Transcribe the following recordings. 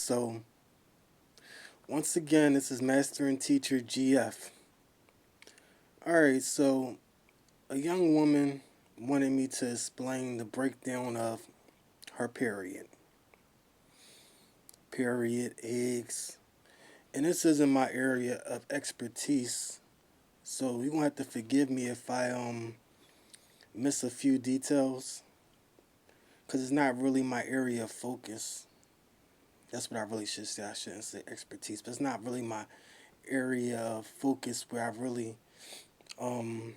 So once again, this is Master and Teacher GF. Alright, so a young woman wanted me to explain the breakdown of her period. Period, eggs. And this isn't my area of expertise. So you're gonna have to forgive me if I miss a few details. Cause it's not really my area of focus. That's what I really should say. I shouldn't say expertise, but it's not really my area of focus where I really um,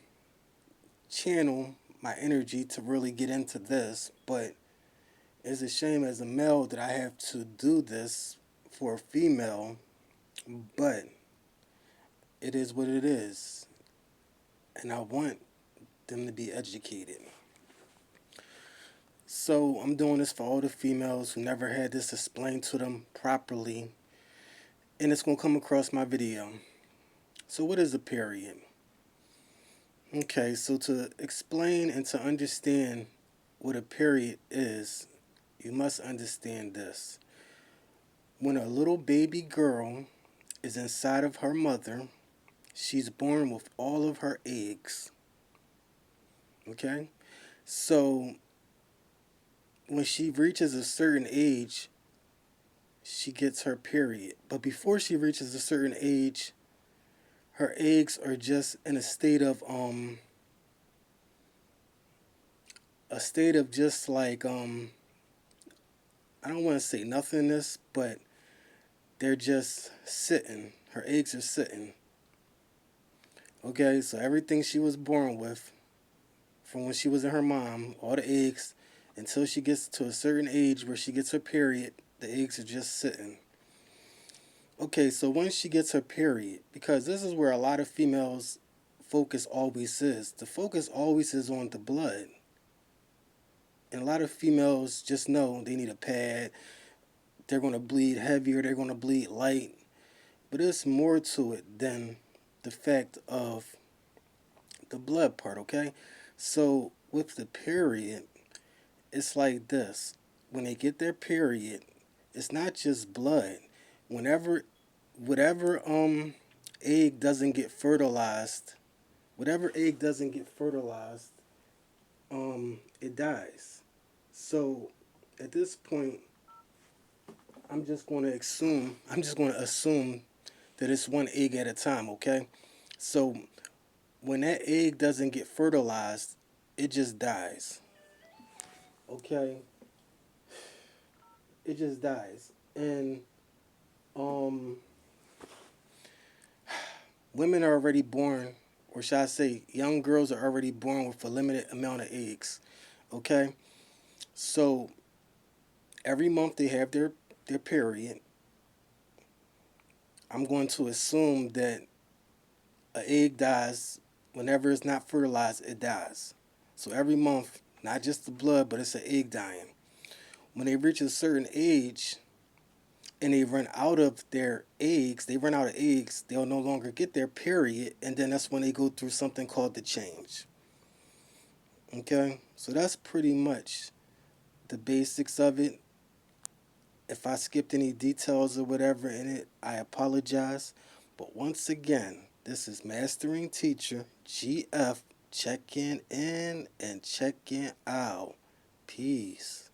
channel my energy to really get into this. But it's a shame as a male that I have to do this for a female, but it is what it is. And I want them to be educated. So I'm doing this for all the females who never had this explained to them properly. And it's going to come across my video. So what is a period? Okay, so to explain and to understand what a period is, you must understand this. When a little baby girl is inside of her mother, she's born with all of her eggs. Okay? So when she reaches a certain age, she gets her period. But before she reaches a certain age, her eggs are just in a state of just like I don't want to say nothingness, but they're just sitting. Her eggs are sitting. Okay, so everything she was born with, from when she was in her mom, all the eggs, until she gets to a certain age where she gets her period, the eggs are just sitting. Okay, so once she gets her period, because this is where a lot of females' focus always is. The focus always is on the blood. And a lot of females just know they need a pad. They're going to bleed heavier. They're going to bleed light. But there's more to it than the fact of the blood part, okay? So with the period, it's like this. When they get their period, it's not just blood. Whenever whatever egg doesn't get fertilized, whatever egg doesn't get fertilized, it dies. So at this point, I'm just going to assume that it's one egg at a time, okay? So when that egg doesn't get fertilized, it just dies. Okay? It just dies. And um women are already born, or should I say young girls are already born with a limited amount of eggs. Okay? So every month they have their period. I'm going to assume that an egg dies whenever it's not fertilized, it dies. So every month, not just the blood, but it's an egg dying. When they reach a certain age and they run out of their eggs, they'll no longer get their period, and then that's when they go through something called the change. Okay? So that's pretty much the basics of it. If I skipped any details or whatever in it, I apologize. But once again, this is Mastering Teacher GF checking in and checking out. Peace.